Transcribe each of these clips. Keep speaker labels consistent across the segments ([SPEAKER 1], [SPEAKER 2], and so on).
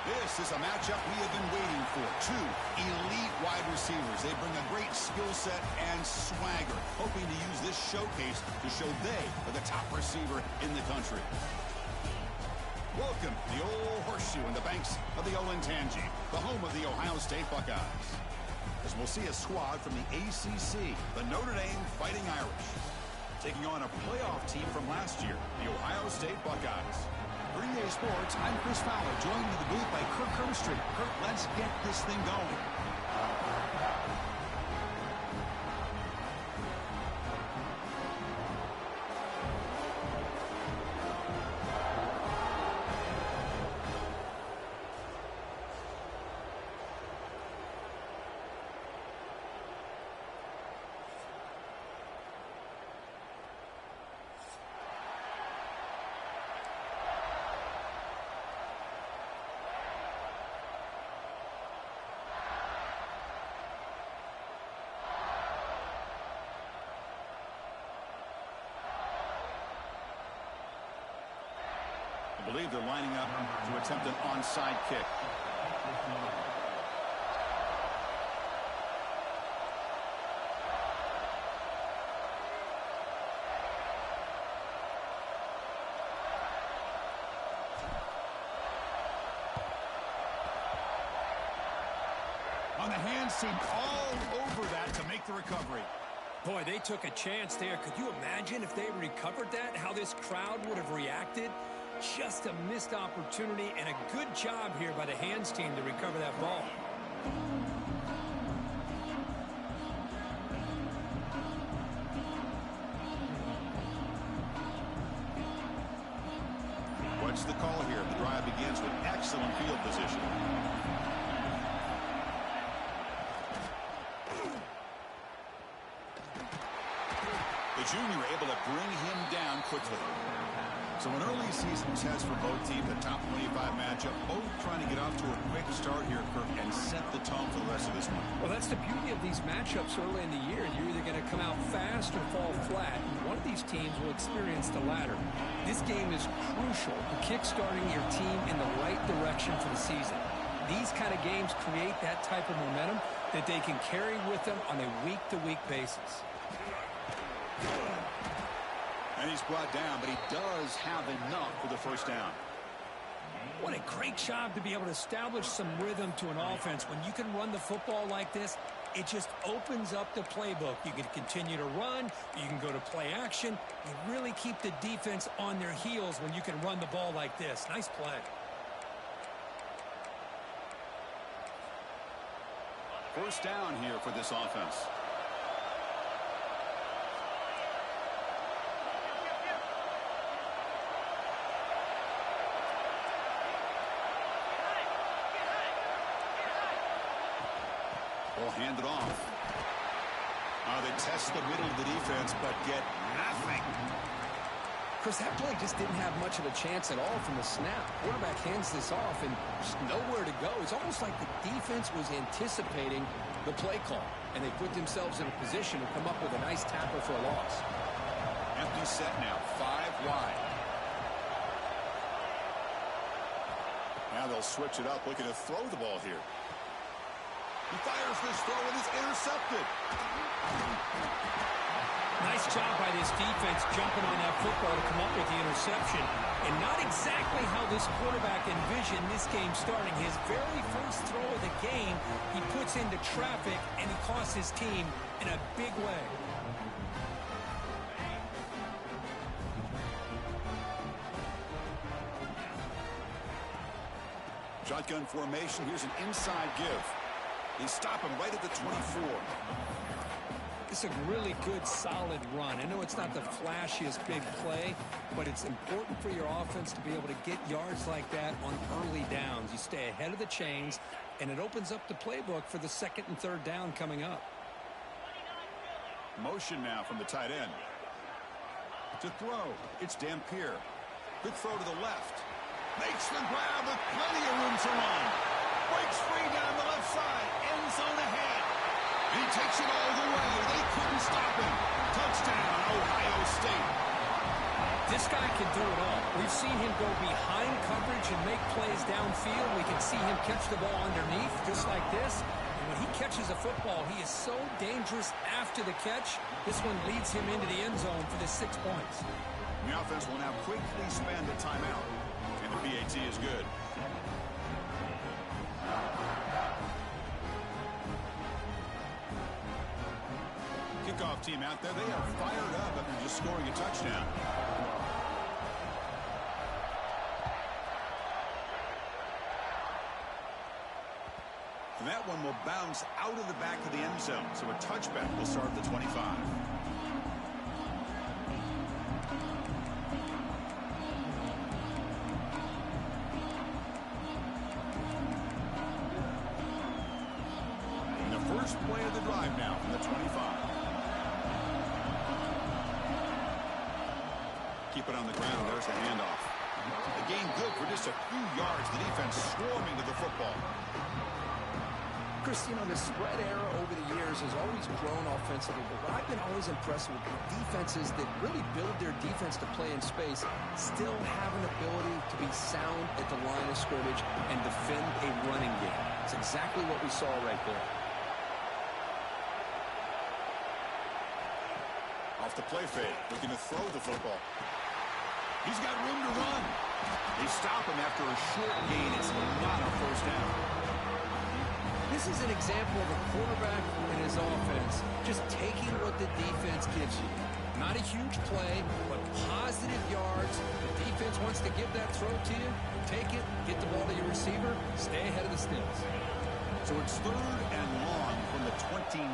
[SPEAKER 1] This is a matchup we have been waiting for. Two elite wide receivers. They bring a great skill set and swagger, hoping to use this showcase to show they are the top receiver in the country. Welcome to the old horseshoe in the banks of the Olentangy, the home of the Ohio State Buckeyes. As we'll see a squad from the ACC, the Notre Dame Fighting Irish, taking on a playoff team from last year, the Ohio State Buckeyes. For EA Sports, I'm Chris Fowler, joined in the booth by Kirk Hermstreet. Kirk, let's get this thing going. I believe they're lining up to attempt an onside kick. On the hands team all over that to make the recovery.
[SPEAKER 2] Boy, they took a chance there. Could you imagine if they recovered that, how this crowd would have reacted? Just a missed opportunity and a good job here by the hands team to recover that ball.
[SPEAKER 1] What's the call here? The drive begins with excellent field position. The junior able to bring him down quickly. So an early season test for both teams, a top 25 matchup, both trying to get off to a quick start here, Kirk, and set the tone for the rest of this one.
[SPEAKER 2] Well, that's the beauty of these matchups early in the year. You're either going to come out fast or fall flat. And one of these teams will experience the latter. This game is crucial for kickstarting your team in the right direction for the season. These kind of games create that type of momentum that they can carry with them on a week-to-week basis.
[SPEAKER 1] And he's brought down, but he does have enough for the first down.
[SPEAKER 2] What a great job to be able to establish some rhythm to an offense. When you can run the football like this, it just opens up the playbook. You can continue to run. You can go to play action. You really keep the defense on their heels when you can run the ball like this. Nice play.
[SPEAKER 1] First down here for this offense. Ball handed off. They test the middle of the defense, but get nothing.
[SPEAKER 2] Chris, that play just didn't have much of a chance at all from the snap. Quarterback hands this off and just nowhere to go. It's almost like the defense was anticipating the play call, and they put themselves in a position to come up with a nice tackle for a loss.
[SPEAKER 1] Empty set now, 5 wide. Now they'll switch it up, looking to throw the ball here. He fires this throw and is intercepted.
[SPEAKER 2] Nice job by this defense jumping on that football to come up with the interception. And not exactly how this quarterback envisioned this game starting. His very first throw of the game, he puts into traffic, and he costs his team in a big way.
[SPEAKER 1] Shotgun formation. Here's an inside give. They stop him right at the 24.
[SPEAKER 2] It's a really good, solid run. I know it's not the flashiest big play, but it's important for your offense to be able to get yards like that on early downs. You stay ahead of the chains, and it opens up the playbook for the second and third down coming up.
[SPEAKER 1] Motion now from the tight end. To throw, it's Dampier. Good throw to the left. Makes the grab with plenty of room to run. Breaks free down the left side. End zone ahead. And he takes it all the way. They couldn't stop him. Touchdown, Ohio State.
[SPEAKER 2] This guy can do it all. We've seen him go behind coverage and make plays downfield. We can see him catch the ball underneath, just like this. And when he catches a football, he is so dangerous after the catch. This one leads him into the end zone for the 6 points.
[SPEAKER 1] The offense will now quickly spend a timeout, and the PAT is good. Kickoff team out there. They are fired up after just scoring a touchdown. And that one will bounce out of the back of the end zone. So a touchback will start at the 25. And the first play of the drive now from the 25. Keep it on the ground. There's the handoff. The gain good for just a few yards. The defense swarming to the football.
[SPEAKER 3] Chris, you know, the spread era over the years has always grown offensively, but what I've been always impressed with defenses that really build their defense to play in space still have an ability to be sound at the line of scrimmage and defend a running game. It's exactly what we saw right there.
[SPEAKER 1] Off the play fake, looking to throw the football. He's got room to run. They stop him after a short gain. It's not a first down.
[SPEAKER 3] This is an example of a quarterback and his offense just taking what the defense gives you. Not a huge play, but positive yards. The defense wants to give that throw to you. Take it, get the ball to your receiver, stay ahead of the sticks.
[SPEAKER 1] So it's 3rd and long from the 29.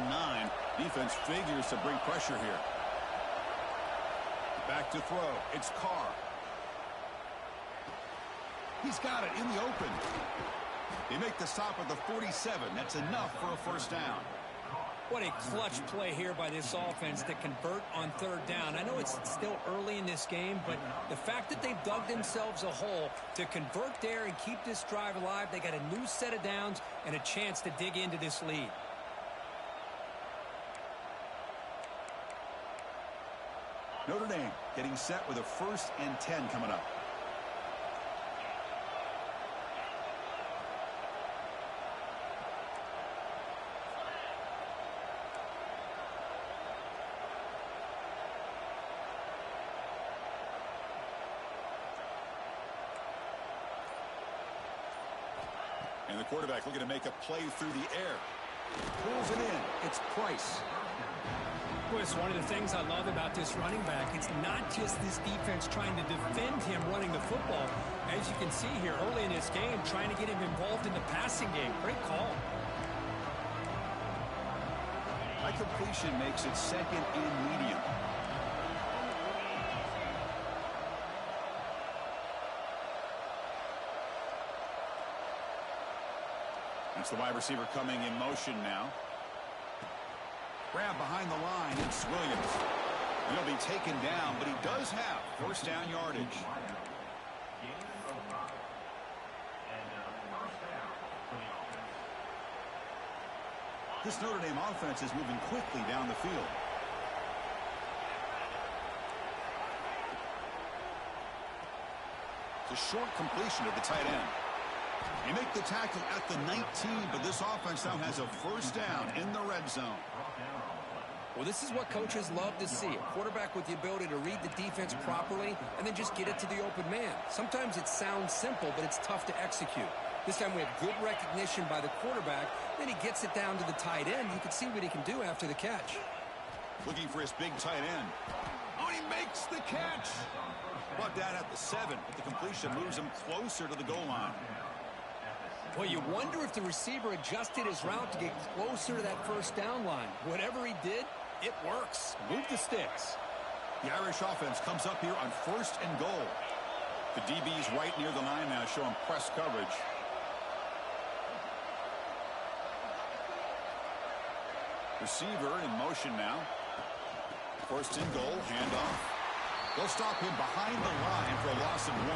[SPEAKER 1] Defense figures to bring pressure here. Back to throw. It's Carr. He's got it in the open. They make the stop at the 47. That's enough for a first down.
[SPEAKER 2] What a clutch play here by this offense to convert on 3rd down. I know it's still early in this game, but the fact that they've dug themselves a hole to convert there and keep this drive alive, they got a new set of downs and a chance to dig into this lead.
[SPEAKER 1] Notre Dame getting set with a 1st and 10 coming up. And the quarterback looking to make a play through the air. Pulls it in. It's Price.
[SPEAKER 2] Well, it's one of the things I love about this running back. It's not just this defense trying to defend him running the football. As you can see here early in this game, trying to get him involved in the passing game. Great call.
[SPEAKER 1] High completion makes it 2nd and medium. That's the wide receiver coming in motion now. Grab behind the line. It's Williams. He'll be taken down, but he does have first down yardage. This Notre Dame offense is moving quickly down the field. It's a short completion of the tight end. They make the tackle at the 19, but this offense now has a first down in the red zone.
[SPEAKER 3] Well, this is what coaches love to see. A quarterback with the ability to read the defense properly and then just get it to the open man. Sometimes it sounds simple, but it's tough to execute. This time we have good recognition by the quarterback. Then he gets it down to the tight end. You can see what he can do after the catch.
[SPEAKER 1] Looking for his big tight end. Oh, he makes the catch. Brought down at the 7, but the completion moves him closer to the goal line.
[SPEAKER 2] Well, you wonder if the receiver adjusted his route to get closer to that first down line. Whatever he did, it works. Move the sticks.
[SPEAKER 1] The Irish offense comes up here on 1st and goal. The DB's right near the line now, showing press coverage. Receiver in motion now. 1st and goal, handoff. They'll stop him behind the line for a loss of 1.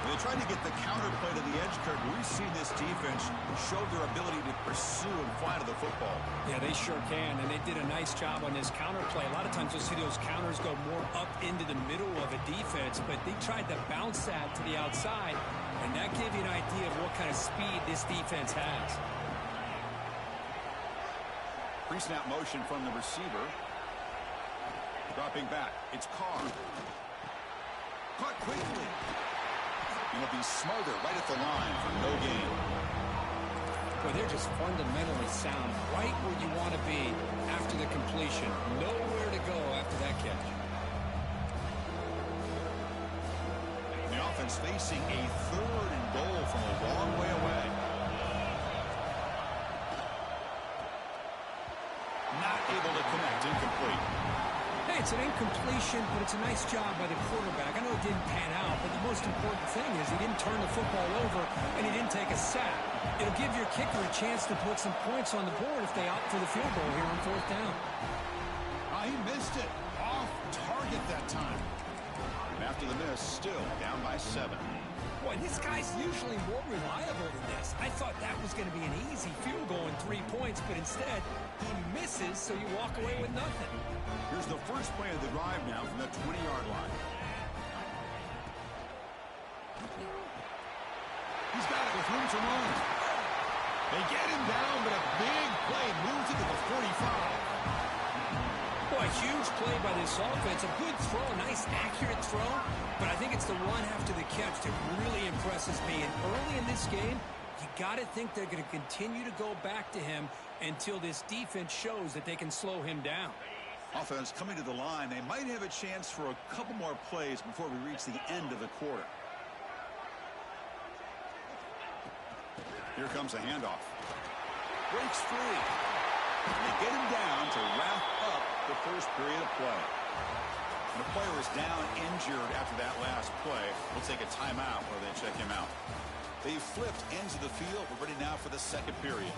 [SPEAKER 1] They tried to get the counterplay to the edge, Kurt. We've seen this defense show their ability to pursue and fly to the football.
[SPEAKER 2] Yeah, they sure can, and they did a nice job on this counterplay. A lot of times you'll see those counters go more up into the middle of a defense, but they tried to bounce that to the outside, and that gave you an idea of what kind of speed this defense has.
[SPEAKER 1] Pre-snap motion from the receiver. Dropping back. It's Carr. Caught quickly. He'll be smothered right at the line for no gain.
[SPEAKER 2] Well, they're just fundamentally sound, right where you want to be after the completion. Nowhere to go after that catch.
[SPEAKER 1] The offense facing a 3rd and goal from a long way away. Not able to connect, incomplete.
[SPEAKER 2] Hey, it's an incompletion, but it's a nice job by the quarterback. I know it didn't pan out, but the most important thing is he didn't turn the football over and he didn't take a sack. It'll give your kicker a chance to put some points on the board if they opt for the field goal here on 4th down.
[SPEAKER 1] He missed it. Off target that time. And after the miss, still down by 7.
[SPEAKER 2] Boy, this guy's usually more reliable than this. I thought that was going to be an easy field goal in 3 points, but instead he misses, so you walk away with nothing.
[SPEAKER 1] Here's the first play of the drive now from the 20-yard line. He's got it with room to run. They get him down, but a big play moves it to the 45.
[SPEAKER 2] Boy, a huge play by this offense. A good throw, a nice accurate throw, but I think it's the run after the catch that really impresses me. And early in this game, you got to think they're going to continue to go back to him until this defense shows that they can slow him down.
[SPEAKER 1] Offense coming to the line. They might have a chance for a couple more plays before we reach the end of the quarter. Here comes a handoff. Breaks free. They get him down to wrap up the first period of play. And the player is down injured after that last play. We'll take a timeout where they check him out. They flipped ends of the field. We're ready now for the second period.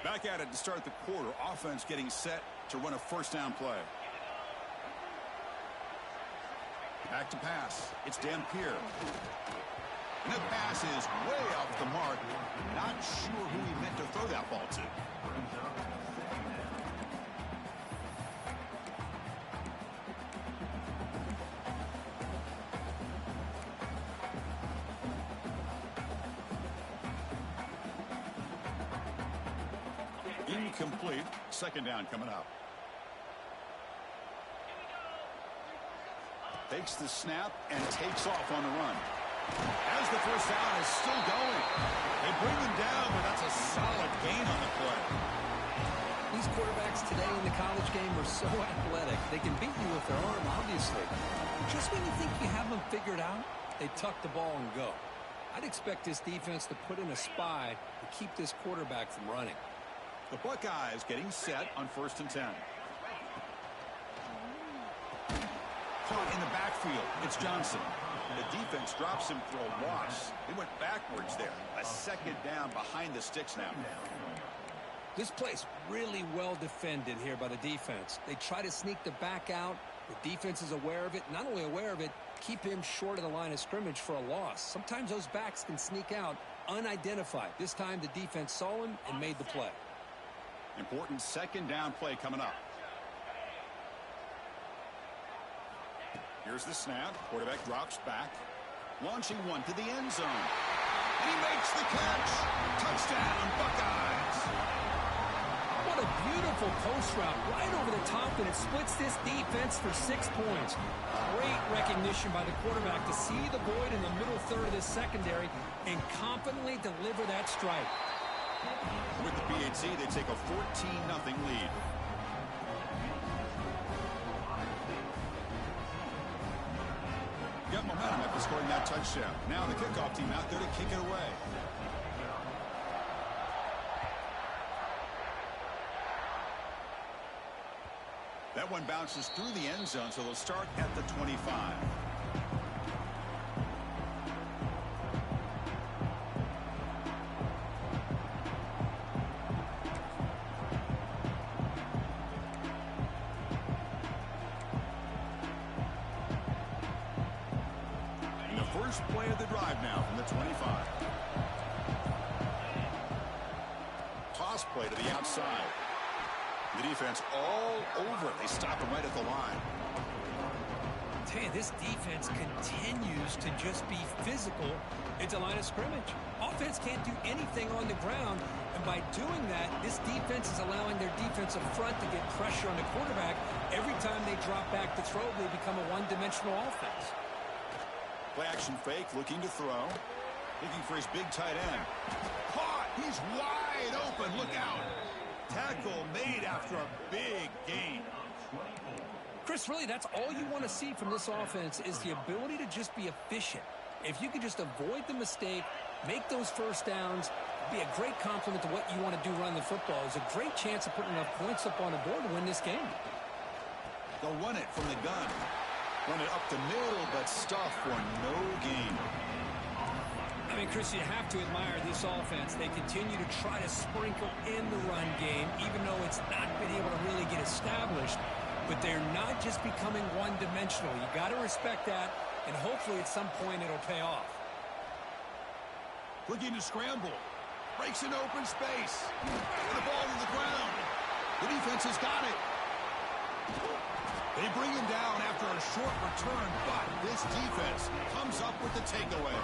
[SPEAKER 1] Back at it to start the quarter. Offense getting set to run a first down play. Back to pass. It's Dampier. And the pass is way off the mark. Not sure who he meant to throw that ball to. Incomplete. Second down coming up. Takes the snap and takes off on the run. As the first down is still going. They bring him down, but that's a solid gain on the play.
[SPEAKER 2] These quarterbacks today in the college game are so athletic. They can beat you with their arm, obviously. Just when you think you have them figured out, they tuck the ball and go. I'd expect this defense to put in a spy to keep this quarterback from running.
[SPEAKER 1] The Buckeyes getting set on 1st and 10. Caught in the backfield. It's Johnson. The defense drops him for a loss. They went backwards there. A second down behind the sticks now.
[SPEAKER 2] This play's really well defended here by the defense. They try to sneak the back out. The defense is aware of it. Not only aware of it, keep him short of the line of scrimmage for a loss. Sometimes those backs can sneak out unidentified. This time the defense saw him and made the play.
[SPEAKER 1] Important second down play coming up. Here's the snap. Quarterback drops back. Launching one to the end zone. And he makes the catch. Touchdown, Buckeyes.
[SPEAKER 2] What a beautiful post route right over the top, and it splits this defense for 6 points. Great recognition by the quarterback to see the void in the middle third of this secondary and confidently deliver that strike.
[SPEAKER 1] With the PAT, they take a 14-0 lead. Got momentum after scoring that touchdown. Now the kickoff team out there to kick it away. That one bounces through the end zone, so they'll start at the 25. And the first play of the drive now from the 25. Toss play to the outside. The defense all over it. They stop him right at the line.
[SPEAKER 2] Tell you, this defense continues to just be physical at the line of scrimmage. Offense can't do anything on the ground, and by doing that, this defense is allowing their defensive front to get pressure on the quarterback. Every time they drop back to throw, they become a one-dimensional offense.
[SPEAKER 1] Play action fake, looking to throw. Looking for his big tight end. Caught! He's wide open. Look out! Tackle made after a big gain.
[SPEAKER 2] Chris, really, that's all you want to see from this offense is the ability to just be efficient. If you can just avoid the mistake, make those first downs, be a great compliment to what you want to do running the football. It's a great chance of putting enough points up on the board to win this game.
[SPEAKER 1] They'll run it from the gun. Run it up the middle, but stuff for no gain.
[SPEAKER 2] I mean, Chris, you have to admire this offense. They continue to try to sprinkle in the run game, even though it's not been able to really get established. But they're not just becoming one-dimensional. You got to respect that, and hopefully at some point it'll pay off.
[SPEAKER 1] Looking to scramble. Breaks an open space. And the ball to the ground. The defense has got it. They bring him down after a short return, but this defense comes up with the takeaway.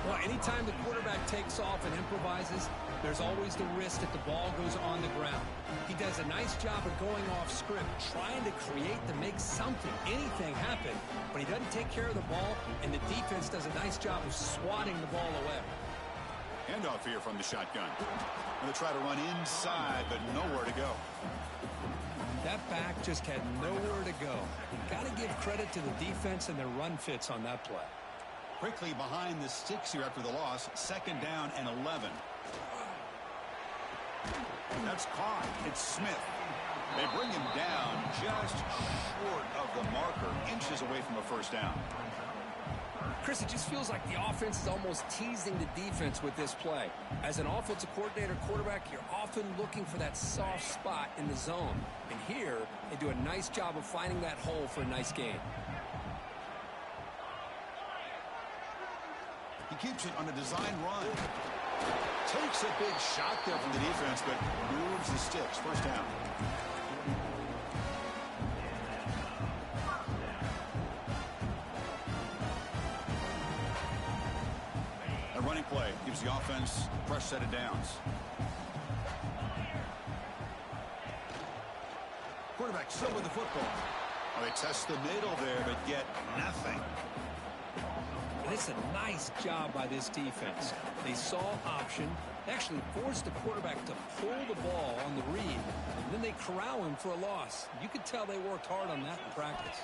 [SPEAKER 2] Well, anytime the quarterback takes off and improvises, there's always the risk that the ball goes on the ground. He does a nice job of going off script, trying to create to make something, anything happen, but he doesn't take care of the ball, and the defense does a nice job of swatting the ball away.
[SPEAKER 1] Handoff here from the shotgun. Going to try to run inside, but nowhere to go.
[SPEAKER 2] That back just had nowhere to go. Got to give credit to the defense and their run fits on that play.
[SPEAKER 1] Quickly behind the sticks here after the loss. 2nd down and 11. That's caught. It's Smith. They bring him down just short of the marker, inches away from a first down.
[SPEAKER 2] Chris, it just feels like the offense is almost teasing the defense with this play. As an offensive coordinator, quarterback, you're often looking for that soft spot in the zone. And here, they do a nice job of finding that hole for a nice gain.
[SPEAKER 1] He keeps it on a design run. Takes a big shot there from the defense, but moves the sticks. First down. A running play gives the offense a fresh set of downs. Quarterback still with the football. Well, they test the middle there, but get nothing.
[SPEAKER 2] It's a nice job by this defense. They saw option, actually forced the quarterback to pull the ball on the read, and then they corral him for a loss. You could tell they worked hard on that in practice.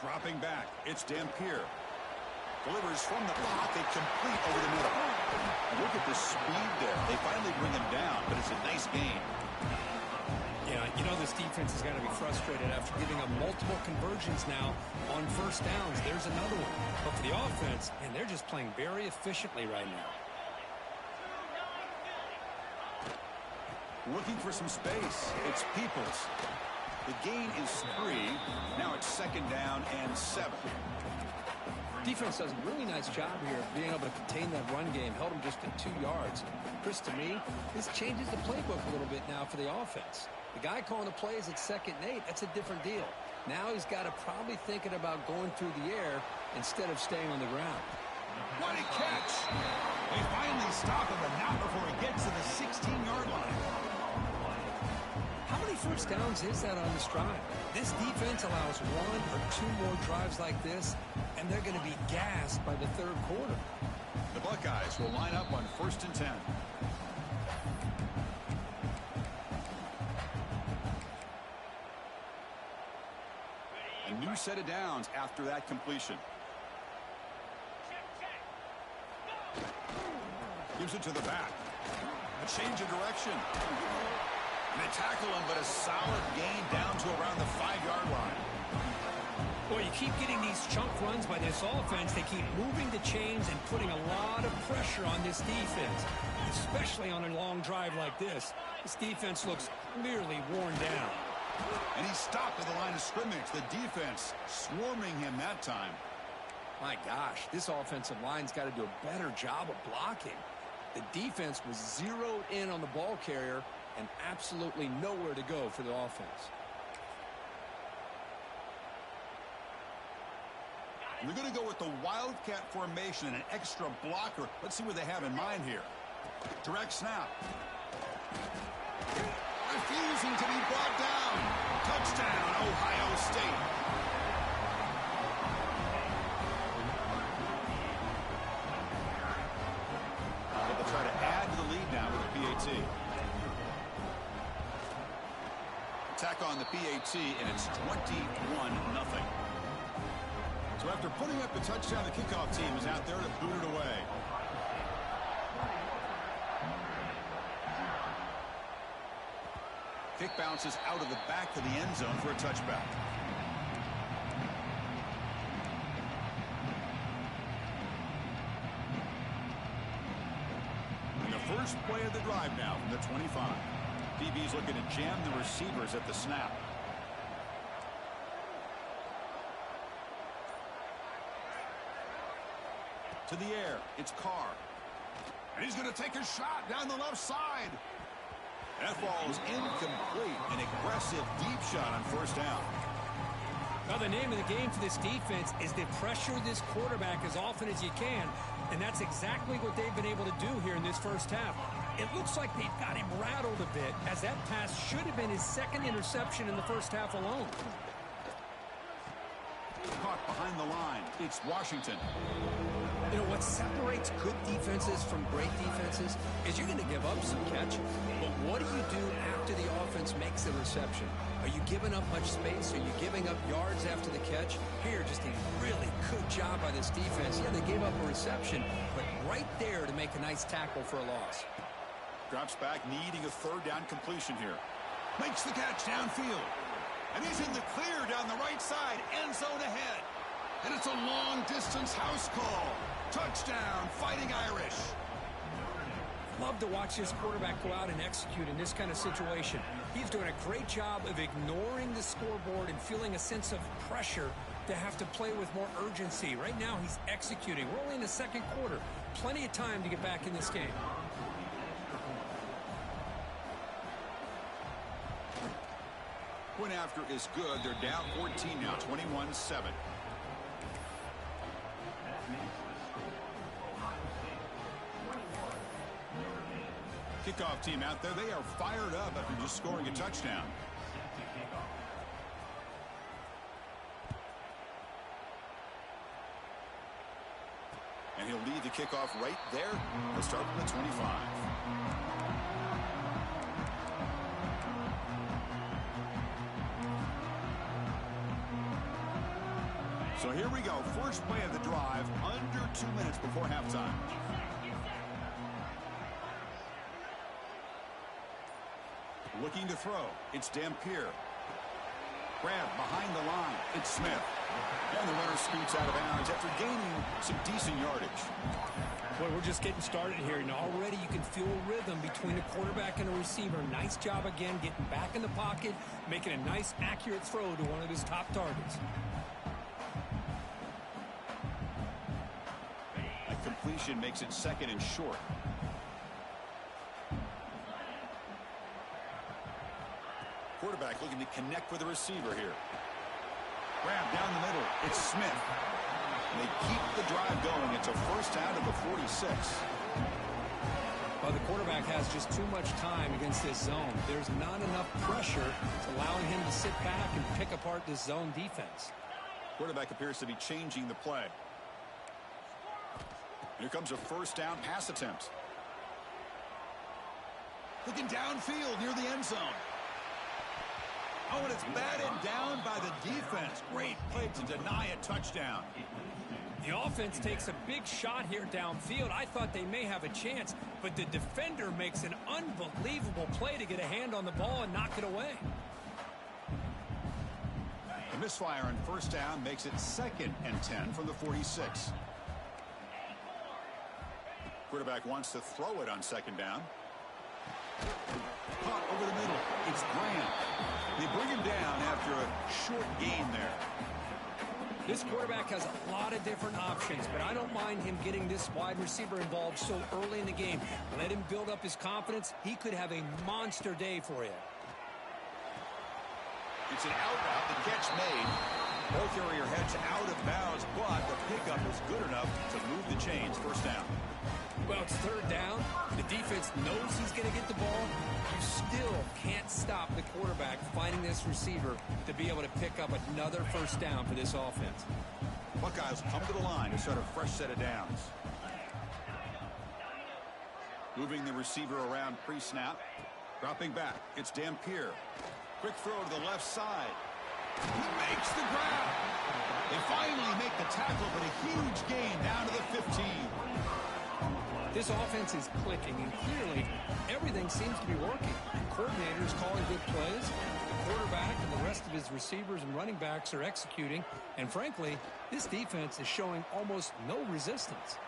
[SPEAKER 1] Dropping back, it's Dampier. Delivers from the pocket, complete over the middle. Look at the speed there. They finally bring him down, but it's a nice gain.
[SPEAKER 2] Yeah, you know this defense has got to be frustrated after giving up multiple conversions now on first downs. There's another one. But for the offense, and they're just playing very efficiently right now.
[SPEAKER 1] Looking for some space. It's Peoples. The gain is 3. Now it's 2nd down and 7.
[SPEAKER 2] Defense does a really nice job here of being able to contain that run game. Held them just at 2 yards. Chris, to me, this changes the playbook a little bit now for the offense. The guy calling the plays at 2nd and 8, that's a different deal. Now he's got to probably thinking about going through the air instead of staying on the ground.
[SPEAKER 1] What a catch! They finally stop him, but not before he gets to the 16-yard line.
[SPEAKER 2] How many first downs is that on this drive? This defense allows 1 or 2 more drives like this, and they're going to be gassed by the 3rd quarter.
[SPEAKER 1] The Buckeyes will line up on 1st and 10. A new set of downs after that completion. Gives it to the back. A change of direction. And they tackle him, but a solid gain down to around the 5-yard line.
[SPEAKER 2] Boy, you keep getting these chunk runs by this offense. They keep moving the chains and putting a lot of pressure on this defense, especially on a long drive like this. This defense looks clearly worn down.
[SPEAKER 1] And he stopped at the line of scrimmage. The defense swarming him that time.
[SPEAKER 3] My gosh, this offensive line's got to do a better job of blocking. The defense was zeroed in on the ball carrier and absolutely nowhere to go for the offense.
[SPEAKER 1] They're going to go with the Wildcat formation and an extra blocker. Let's see what they have in mind here. Direct snap. Refusing to be brought down. Touchdown, Ohio State. But they'll try to add to the lead now with the PAT. Attack on the PAT, and it's 21-0. So after putting up the touchdown, the kickoff team is out there to boot it away. Kick bounces out of the back of the end zone for a touchback. And the first play of the drive now from the 25. DB's looking to jam the receivers at the snap. To the air, it's Carr. And he's going to take a shot down the left side. That ball is incomplete. An aggressive deep shot on first down.
[SPEAKER 2] Now, the name of the game for this defense is to pressure this quarterback as often as you can, and that's exactly what they've been able to do here in this first half. It looks like they've got him rattled a bit, as that pass should have been his second interception in the first half alone.
[SPEAKER 1] Caught behind the line. It's Washington.
[SPEAKER 3] You know, what separates good defenses from great defenses is you're going to give up some catches. But what do you do after the offense makes the reception? Are you giving up much space? Are you giving up yards after the catch? Here, just a really good job by this defense. Yeah, they gave up a reception, but right there to make a nice tackle for a loss.
[SPEAKER 1] Drops back, needing a third down completion here. Makes the catch downfield. And he's in the clear down the right side, end zone ahead. And it's a long-distance house call. Touchdown, Fighting Irish.
[SPEAKER 2] Love to watch this quarterback go out and execute in this kind of situation. He's doing a great job of ignoring the scoreboard and feeling a sense of pressure to have to play with more urgency. Right now, he's executing. We're only in the second quarter. Plenty of time to get back in this game.
[SPEAKER 1] Point after is good. They're down 14 now, 21-7. Kickoff team out there. They are fired up after just scoring a touchdown. And he'll lead the kickoff right there. He'll start from the 25. So here we go. First play of the drive, under 2 minutes before halftime. Looking to throw. It's Dampier. Grab behind the line. It's Smith. And the runner scoots out of bounds after gaining some decent yardage.
[SPEAKER 2] Boy, we're just getting started here, and already you can feel a rhythm between a quarterback and a receiver. Nice job again getting back in the pocket, making a nice, accurate throw to one of his top targets.
[SPEAKER 1] That completion makes it second and short. Quarterback looking to connect with the receiver here. Grab down the middle. It's Smith. And they keep the drive going. It's a first down to the 46.
[SPEAKER 2] Well, the quarterback has just too much time against this zone. There's not enough pressure allowing him to sit back and pick apart this zone defense.
[SPEAKER 1] Quarterback appears to be changing the play. Here comes a first down pass attempt. Looking downfield near the end zone. Oh, and it's batted down by the defense. Great play to deny a touchdown.
[SPEAKER 2] The offense takes a big shot here downfield. I thought they may have a chance, but the defender makes an unbelievable play to get a hand on the ball and knock it away.
[SPEAKER 1] A misfire on first down makes it 2nd and 10 from the 46. Quarterback wants to throw it on second down. Caught over the middle. It's Graham. They bring him down after a short gain there.
[SPEAKER 2] This quarterback has a lot of different options, but I don't mind him getting this wide receiver involved so early in the game. Let him build up his confidence. He could have a monster day for you.
[SPEAKER 1] It's an out route, the catch made. Ball carrier heads out of bounds, but the pickup is good enough to move the chains. First down.
[SPEAKER 2] Well, it's third down. The defense knows he's going to get the ball. You still can't stop the quarterback finding this receiver to be able to pick up another first down for this offense.
[SPEAKER 1] Buckeyes come to the line to start a fresh set of downs. Moving the receiver around pre-snap. Dropping back. It's Dampier. Quick throw to the left side. He makes the grab. They finally make the tackle, but a huge gain down to the 15.
[SPEAKER 2] This offense is clicking, and clearly everything seems to be working. The coordinator is calling good plays. The quarterback and the rest of his receivers and running backs are executing. And frankly, this defense is showing almost no resistance.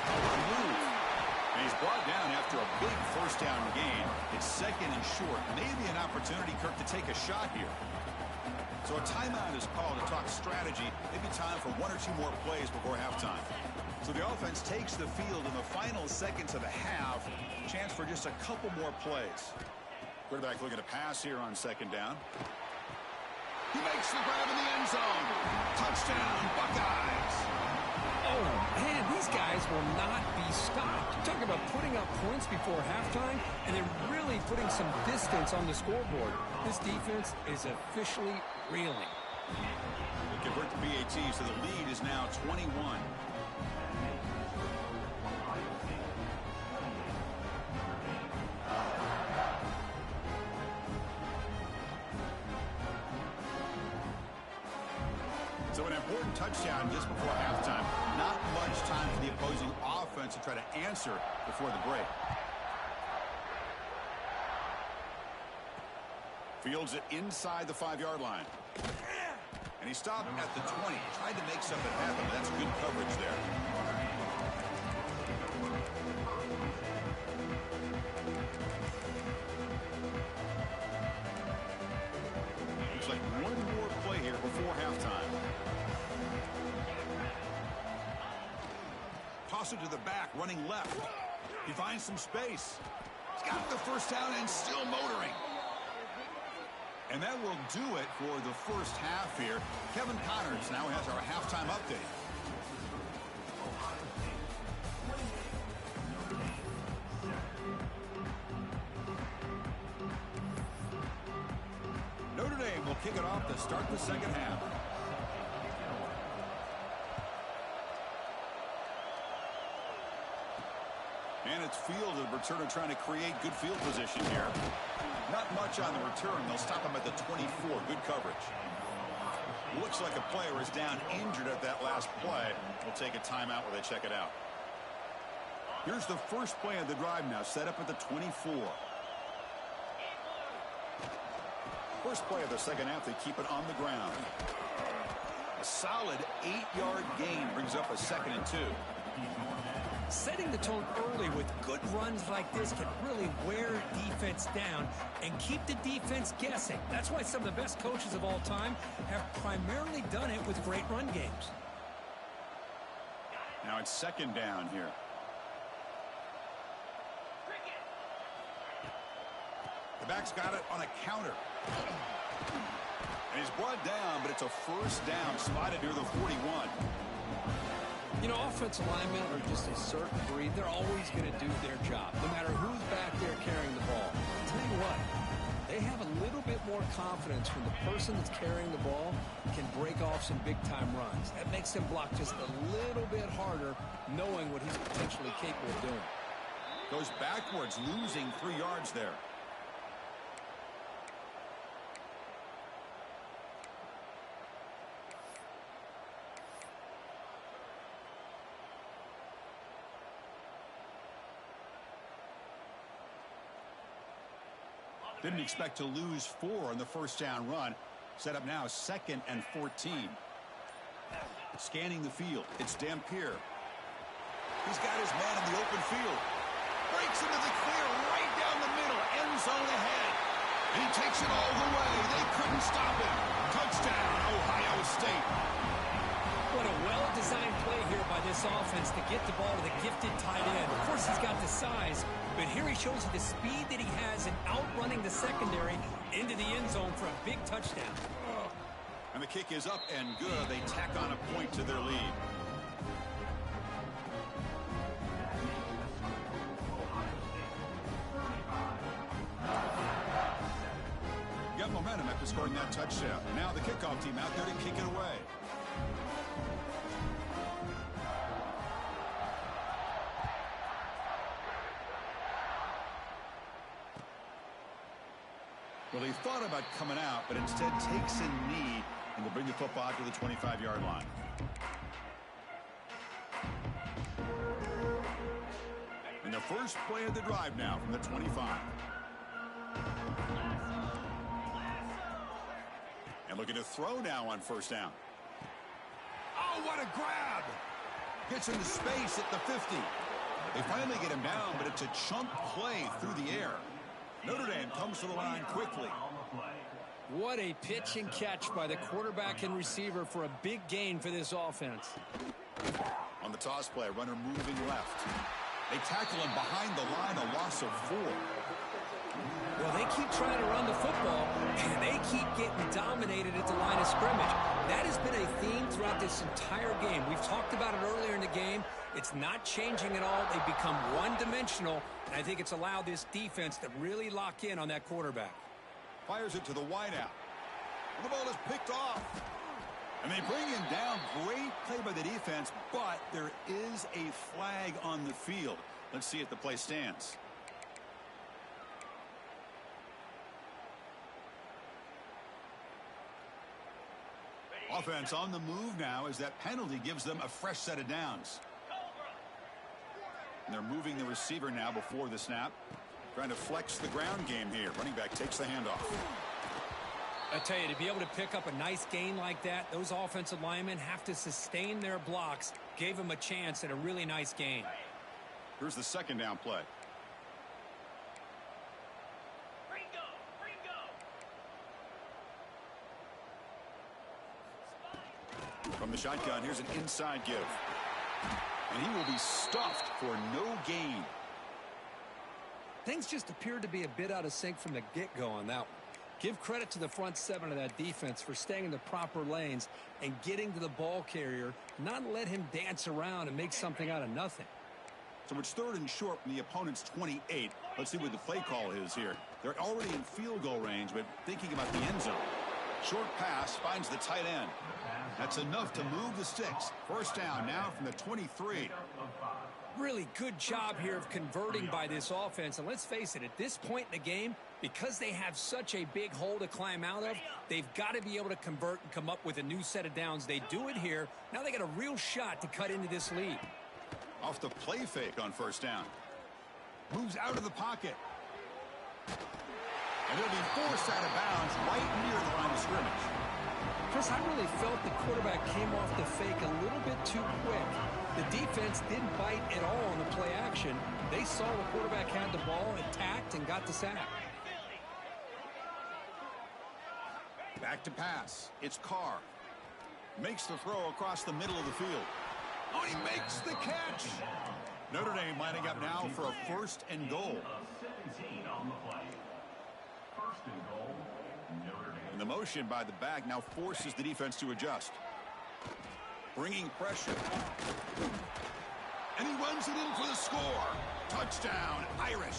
[SPEAKER 1] And he's brought down after a big first down gain. It's second and short. Maybe an opportunity, Kirk, to take a shot here. So a timeout is called to talk strategy. Maybe time for one or two more plays before halftime. So the offense takes the field in the final seconds of the half. Chance for just a couple more plays. Quarterback looking to pass here on second down. He makes the grab in the end zone. Touchdown, Buckeyes.
[SPEAKER 2] Oh, man, these guys will not be stopped. Talk about putting up points before halftime, and they're really putting some distance on the scoreboard. This defense is officially reeling.
[SPEAKER 1] They convert the PAT, so the lead is now 21. So an important touchdown just before halftime. Not much time for the opposing offense to try to answer before the break. Fields it inside the 5-yard line. And he stopped at the 20. Tried to make something happen, but that's good coverage there. Looks like one more play here before halftime. Toss it to the back, running left. He finds some space. He's got the first down and still motoring. And that will do it for the first half here. Kevin Connors now has our halftime update. Notre Dame will kick it off to start the second half. And it's fielded. Returner trying to create good field position here. Not much on the return. They'll stop him at the 24. Good coverage. Looks like a player is down injured at that last play. We'll take a timeout while they check it out. Here's the first play of the drive now, set up at the 24. First play of the second half, they keep it on the ground. A solid 8-yard gain brings up a 2nd and 2.
[SPEAKER 2] Setting the tone early with good runs like this can really wear defense down and keep the defense guessing. That's why some of the best coaches of all time have primarily done it with great run games.
[SPEAKER 1] Now it's second down here. The back's got it on a counter. And he's brought down, but it's a first down, spotted near the 41.
[SPEAKER 2] You know, offensive linemen are just a certain breed. They're always going to do their job, no matter who's back there carrying the ball. I'll tell you what, they have a little bit more confidence when the person that's carrying the ball can break off some big-time runs. That makes them block just a little bit harder, knowing what he's potentially capable of doing.
[SPEAKER 1] Goes backwards, losing 3 yards there. Didn't expect to lose 4 on the first down run. Set up now 2nd and 14. Scanning the field. It's Dampier. He's got his man in the open field. Breaks into the clear right down the middle. End zone ahead. And he takes it all the way. They couldn't stop him. Touchdown, Ohio State.
[SPEAKER 2] What a well-designed play here by this offense to get the ball to the gifted tight end. Of course, he's got the size, but here he shows you the speed that he has in outrunning the secondary into the end zone for a big touchdown.
[SPEAKER 1] And the kick is up and good. They tack on a point to their lead. Got momentum after scoring that touchdown. Now the kickoff team out there to kick it away. Well, he thought about coming out, but instead takes a knee and will bring the football to the 25-yard line. And the first play of the drive now from the 25. And looking to throw now on first down. Oh, what a grab! Gets into space at the 50. They finally get him down, but it's a chunk play through the air. Notre Dame comes to the line quickly.
[SPEAKER 2] What a pitch and catch by the quarterback and receiver for a big gain for this offense.
[SPEAKER 1] On the toss play, runner moving left. They tackle him behind the line, a loss of 4.
[SPEAKER 2] Well, they keep trying to run the football, and they keep getting dominated at the line of scrimmage. That has been a theme throughout this entire game. We've talked about it earlier in the game. It's not changing at all. They've become one-dimensional, and I think it's allowed this defense to really lock in on that quarterback.
[SPEAKER 1] Fires it to the wideout. And the ball is picked off. And they bring him down. Great play by the defense, but there is a flag on the field. Let's see if the play stands. Offense on the move now as that penalty gives them a fresh set of downs. And they're moving the receiver now before the snap. Trying to flex the ground game here. Running back takes the handoff.
[SPEAKER 2] I tell you, to be able to pick up a nice gain like that, those offensive linemen have to sustain their blocks. Gave them a chance at a really nice gain.
[SPEAKER 1] Here's the second down play. From the shotgun, here's an inside give. And he will be stuffed for no gain.
[SPEAKER 2] Things just appeared to be a bit out of sync from the get-go on that one. Give credit to the front 7 of that defense for staying in the proper lanes and getting to the ball carrier, not let him dance around and make something out of nothing.
[SPEAKER 1] So it's third and short from the opponent's 28. Let's see what the play call is here. They're already in field goal range, but thinking about the end zone. Short pass finds the tight end. That's enough to move the sticks. First down now from the 23.
[SPEAKER 2] Really good job here of converting by this offense. And let's face it, at this point in the game, because they have such a big hole to climb out of, they've got to be able to convert and come up with a new set of downs. They do it here. Now they got a real shot to cut into this lead.
[SPEAKER 1] Off the play fake on first down. Moves out of the pocket. And it'll be forced out of bounds right near the line of scrimmage.
[SPEAKER 2] Chris, I really felt the quarterback came off the fake a little bit too quick. The defense didn't bite at all on the play action. They saw the quarterback had the ball, attacked, and got the sack.
[SPEAKER 1] Back to pass. It's Carr. Makes the throw across the middle of the field. Oh, he makes the catch. Notre Dame lining up now for a first and goal. And the motion by the back now forces the defense to adjust. Bringing pressure. And he runs it in for the score. Touchdown, Irish.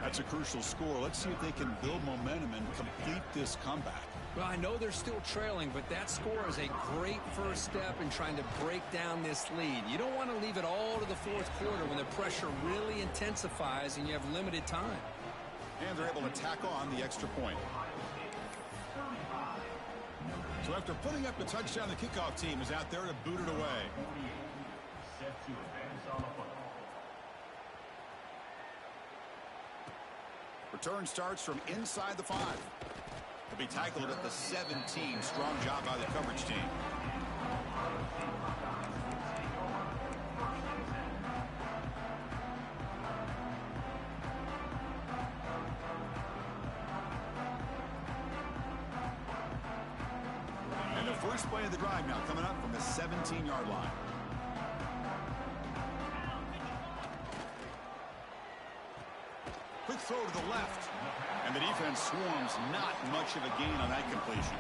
[SPEAKER 1] That's a crucial score. Let's see if they can build momentum and complete this comeback.
[SPEAKER 2] Well, I know they're still trailing, but that score is a great first step in trying to break down this lead. You don't want to leave it all to the fourth quarter when the pressure really intensifies and you have limited time.
[SPEAKER 1] And they're able to tack on the extra point. So after putting up the touchdown, the kickoff team is out there to boot it away. Return starts from inside the 5. He'll be tackled at the 17. Strong job by the coverage team. first play of the drive now coming up from the 17-yard line. Quick throw to the left. And the defense swarms. Not much of a gain on that completion.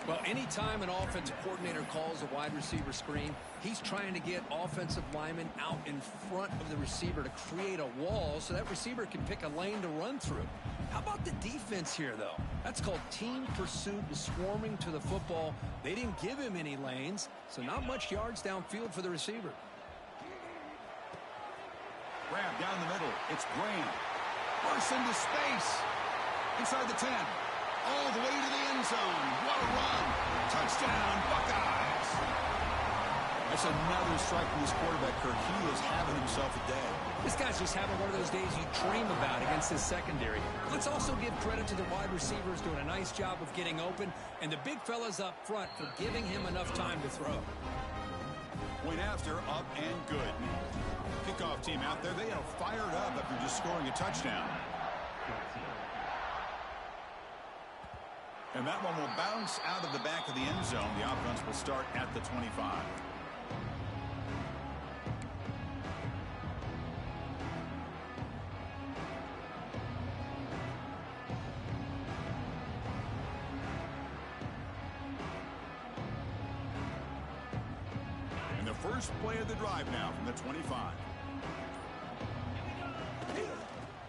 [SPEAKER 2] Well, anytime an offensive coordinator calls a wide receiver screen, he's trying to get offensive linemen out in front of the receiver to create a wall so that receiver can pick a lane to run through. How about the defense here, though? That's called team pursuit and swarming to the football. They didn't give him any lanes, so not much yards downfield for the receiver.
[SPEAKER 1] Grab down the middle. It's Graham. Bursts into space. Inside the 10. All the way to the end zone. What a run. Touchdown, Buckeyes. That's another strike from this quarterback, Kirk. He is having himself a day.
[SPEAKER 2] This guy's just having one of those days you dream about against his secondary. Let's also give credit to the wide receivers doing a nice job of getting open, and the big fellas up front for giving him enough time to throw.
[SPEAKER 1] Point after, up and good. Kickoff team out there. They are fired up after just scoring a touchdown. And that one will bounce out of the back of the end zone. The offense will start at the 25. And the first play of the drive now from the 25.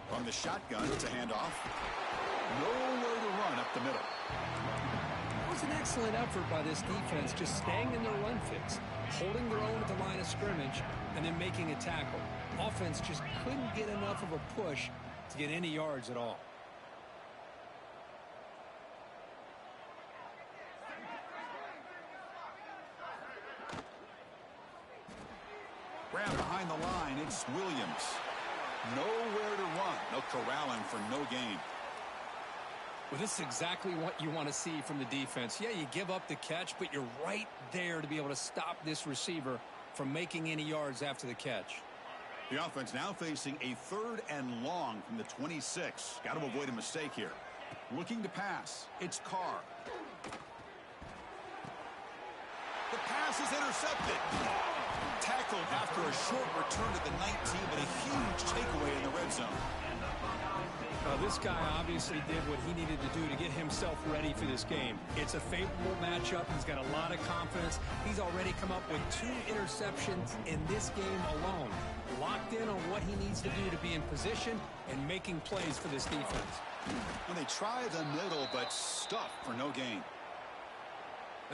[SPEAKER 1] From the shotgun, it's a handoff. Nowhere to run up the middle.
[SPEAKER 2] That was an excellent effort by this defense, just staying in their run fix, holding their own at the line of scrimmage, and then making a tackle. Offense just couldn't get enough of a push to get any yards at all.
[SPEAKER 1] Grab behind the line, it's Williams. Nowhere to run. No corralling for no gain.
[SPEAKER 2] Well, this is exactly what you want to see from the defense. Yeah, you give up the catch, but you're right there to be able to stop this receiver from making any yards after the catch.
[SPEAKER 1] The offense now facing a 3rd and long from the 26. Got to avoid a mistake here. Looking to pass. It's Carr. The pass is intercepted. Tackled after a short return to the 19, but a huge takeaway in the red zone.
[SPEAKER 2] This guy obviously did what he needed to do to get himself ready for this game. It's a favorable matchup. He's got a lot of confidence. He's already come up with 2 interceptions in this game alone. Locked in on what he needs to do to be in position and making plays for this defense.
[SPEAKER 1] And they try the middle, but stuff for no gain.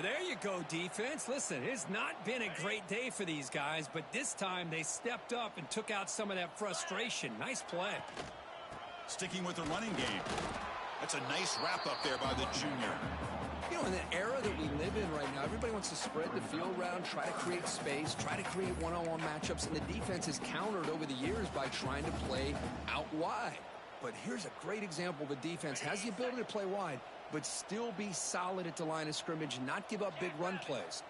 [SPEAKER 2] There you go, defense. Listen, it's not been a great day for these guys, but this time they stepped up and took out some of that frustration. Nice play.
[SPEAKER 1] Sticking with the running game. That's a nice wrap up there by the junior.
[SPEAKER 3] You know, in the era that we live in right now, everybody wants to spread the field around, try to create space, try to create one-on-one matchups, and the defense has countered over the years by trying to play out wide. But here's a great example. The defense has the ability to play wide, but still be solid at the line of scrimmage and not give up big run plays.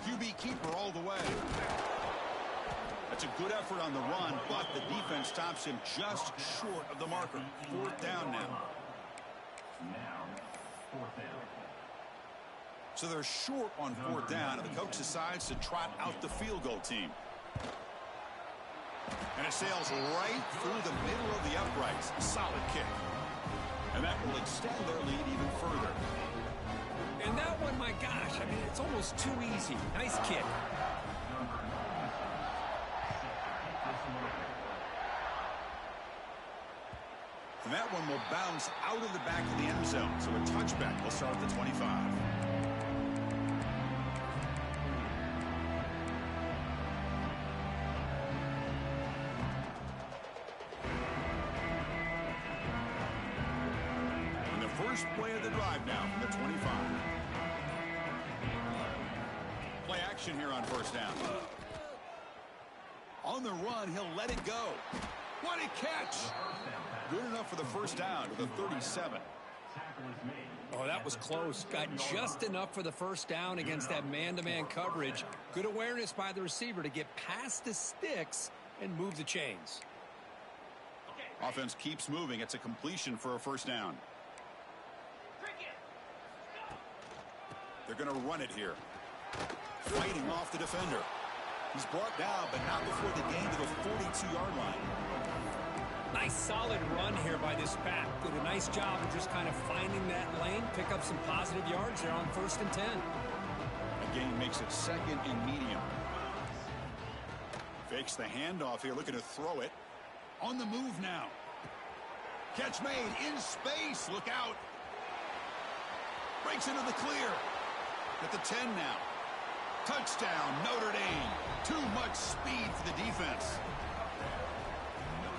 [SPEAKER 1] QB keeper all the way. That's a good effort on the run, but the defense stops him just short of the marker. 4th down now. So they're short on 4th down, and the coach decides to trot out the field goal team. And it sails right through the middle of the uprights. Solid kick. And that will extend their lead even further.
[SPEAKER 2] And that one, my gosh, I mean, it's almost too easy. Nice kick.
[SPEAKER 1] And that one will bounce out of the back of the end zone. So a touchback will start at the 25. And the first play of the drive now from the 25. Play action here on 1st down. On the run, he'll let it go. What a catch! Good enough for the 1st down to the 37.
[SPEAKER 2] Oh, that was close. Got just enough for the 1st down against that man-to-man coverage. Good awareness by the receiver to get past the sticks and move the chains.
[SPEAKER 1] Offense keeps moving. It's a completion for a 1st down. They're going to run it here. Fighting off the defender. He's brought down, but not before the gain to the 42-yard line.
[SPEAKER 2] Nice solid run here by this back. Did a nice job of just kind of finding that lane, pick up some positive yards there on 1st and 10.
[SPEAKER 1] A gain makes it 2nd and medium. Fakes the handoff here, looking to throw it. On the move now. Catch made in space. Look out. Breaks into the clear. At the 10 now. Touchdown, Notre Dame. Too much speed for the defense.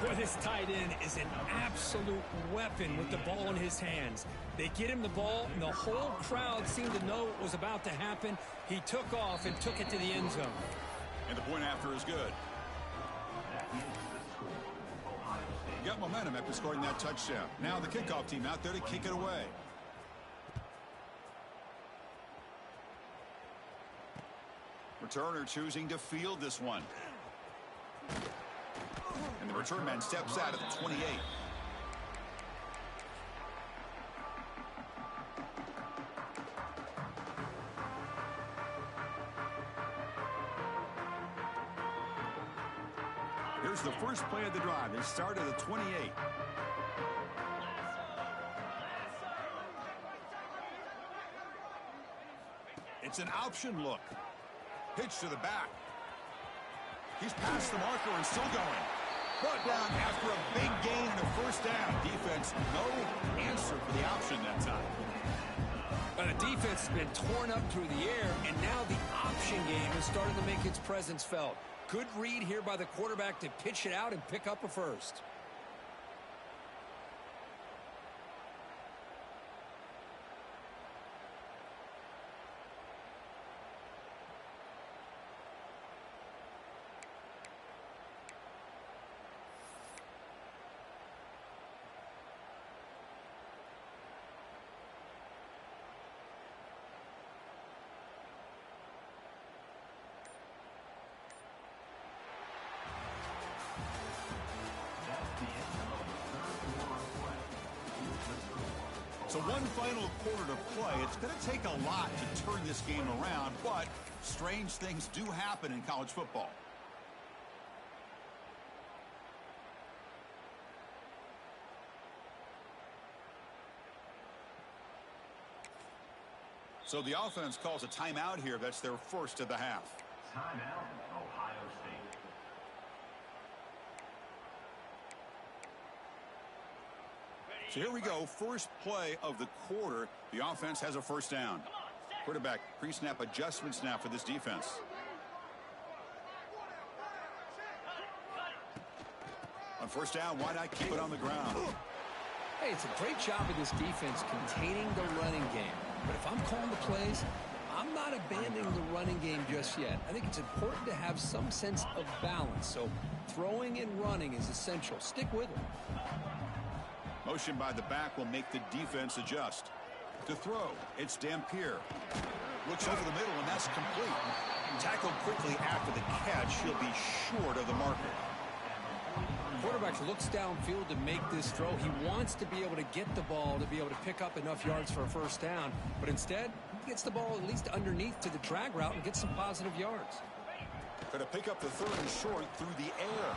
[SPEAKER 2] Boy, this tight end is an absolute weapon with the ball in his hands. They get him the ball, and the whole crowd seemed to know what was about to happen. He took off and took it to the end zone.
[SPEAKER 1] And the point after is good. Got momentum after scoring that touchdown. Now the kickoff team out there to kick it away. Returner choosing to field this one. And the return man steps out at the 28. Here's the first play of the drive. They start at the 28. It's an option look. Pitch to the back. He's past the marker and still going. Brought down after a big gain and a first down. Defense, no answer for the option that time.
[SPEAKER 2] The defense has been torn up through the air, and now the option game is starting to make its presence felt. Good read here by the quarterback to pitch it out and pick up a first.
[SPEAKER 1] So one final quarter to play. It's going to take a lot to turn this game around, but strange things do happen in college football. So the offense calls a timeout here. That's their first of the half.
[SPEAKER 4] Timeout, Ohio State.
[SPEAKER 1] So here we go. First play of the quarter. The offense has a first down. Quarterback pre-snap adjustments now for this defense. On first down, why not keep it on the ground?
[SPEAKER 2] Hey, it's a great job of this defense containing the running game. But if I'm calling the plays, I'm not abandoning the running game just yet. I think it's important to have some sense of balance. So throwing and running is essential. Stick with it.
[SPEAKER 1] Motion by the back will make the defense adjust. To throw, it's Dampier. Looks over the middle, and that's complete. Tackled quickly after the catch. He'll be short of the marker.
[SPEAKER 2] Quarterback looks downfield to make this throw. He wants to be able to get the ball to be able to pick up enough yards for a first down. But instead, he gets the ball at least underneath to the drag route and gets some positive yards.
[SPEAKER 1] Going to pick up the third and short through the air.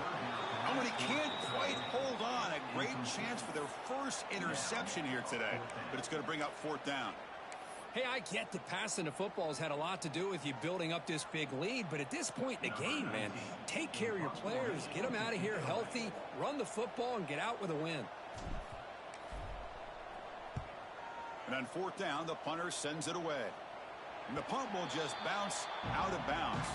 [SPEAKER 1] Oh, and he can't quite hold on. A great chance for their first interception here today. But it's going to bring up fourth down.
[SPEAKER 2] Hey, I get that passing the football has had a lot to do with you building up this big lead, but at this point in the game, man, take care of your players, get them out of here healthy, run the football, and get out with a win.
[SPEAKER 1] And on fourth down, the punter sends it away. And the punt will just bounce out of bounds.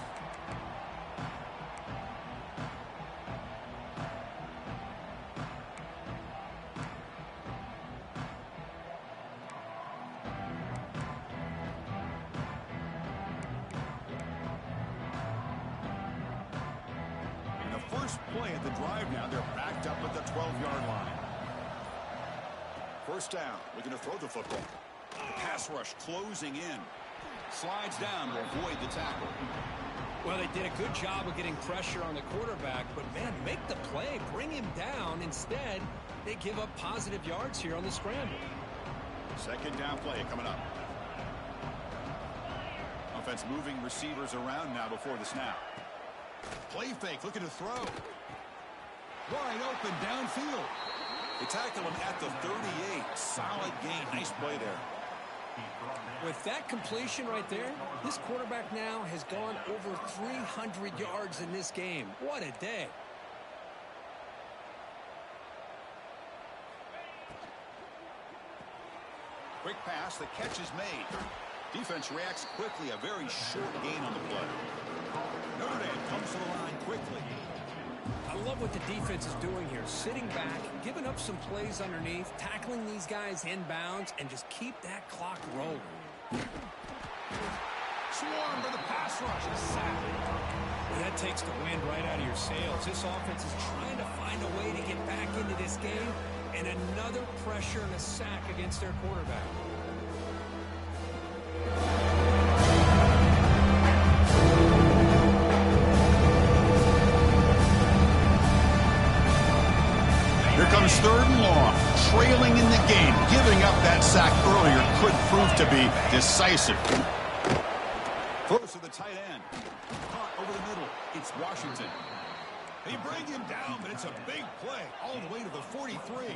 [SPEAKER 1] Play at the drive now. They're backed up at the 12-yard line. First down. Looking to throw the football. The pass rush closing in. Slides down to avoid the tackle.
[SPEAKER 2] Well, they did a good job of getting pressure on the quarterback, but, man, make the play. Bring him down. Instead, they give up positive yards here on the scramble.
[SPEAKER 1] Second down play coming up. Offense moving receivers around now before the snap. Play fake, looking to throw. Wide open downfield. They tackle him at the 38. Solid gain. Nice play there.
[SPEAKER 2] With that completion right there, this quarterback now has gone over 300 yards in this game. What a day.
[SPEAKER 1] Quick pass, the catch is made. Defense reacts quickly, a very short gain on the play. Notre Dame comes to the line quickly.
[SPEAKER 2] I love what the defense is doing here. Sitting back, giving up some plays underneath, tackling these guys inbounds, and just keep that clock rolling.
[SPEAKER 1] Swarm for the pass rush. A sack.
[SPEAKER 2] Well, that takes the wind right out of your sails. This offense is trying to find a way to get back into this game, and another pressure and a sack against their quarterback.
[SPEAKER 1] Here comes 3rd and long, trailing in the game. Giving up that sack earlier could prove to be decisive. Close to the tight end. Caught over the middle. It's Washington. They bring him down, but it's a big play all the way to the 43.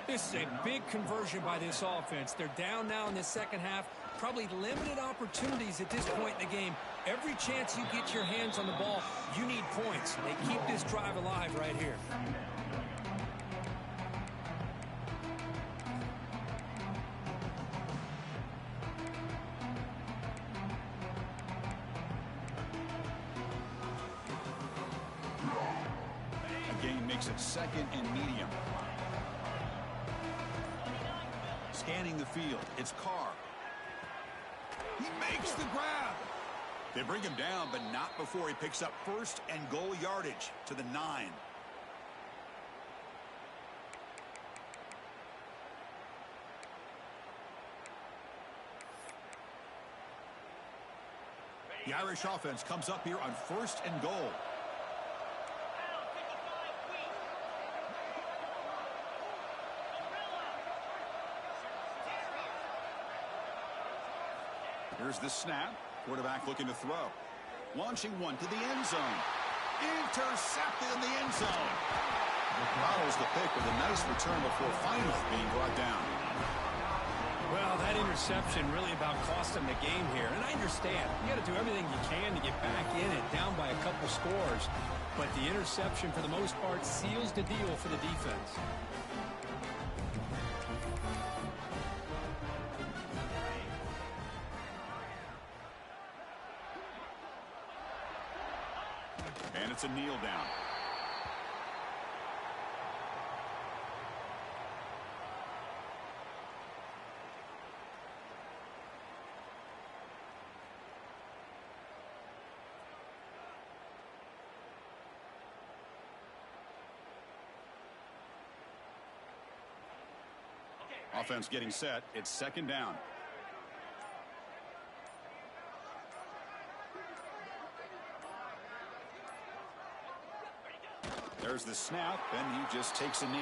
[SPEAKER 2] This is a big conversion by this offense. They're down now in the second half. Probably limited opportunities at this point in the game. Every chance you get your hands on the ball, you need points. They keep this drive alive right here.
[SPEAKER 1] Again, makes it 2nd and medium. Scanning the field, it's Carr. He makes the grab. They bring him down, but not before he picks up 1st and goal yardage to the 9. The Irish offense comes up here on 1st and goal. Here's the snap. Quarterback looking to throw. Launching one to the end zone. Intercepted in the end zone. Follows the pick with a nice return before finally being brought down.
[SPEAKER 2] Well, that interception really about cost them the game here. And I understand. You got to do everything you can to get back in it, down by a couple scores. But the interception, for the most part, seals the deal for the defense.
[SPEAKER 1] And it's a kneel down. Offense getting set. It's 2nd down. There's the snap, and he just takes a knee.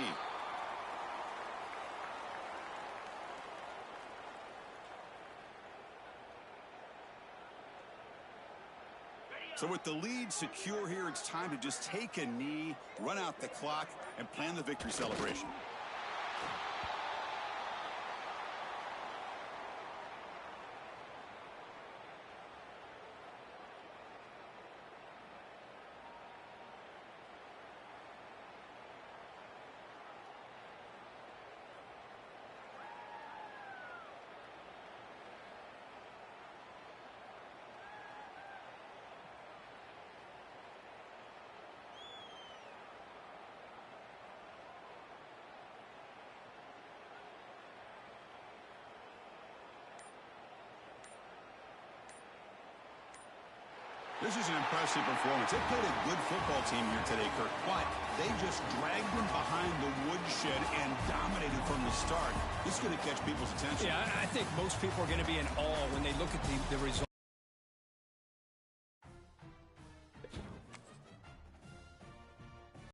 [SPEAKER 1] So with the lead secure here, it's time to just take a knee, run out the clock, and plan the victory celebration. This is an impressive performance. They played a good football team here today, Kirk, but they just dragged them behind the woodshed and dominated from the start. This is going to catch people's attention.
[SPEAKER 2] Yeah, I think most people are going to be in awe when they look at the result.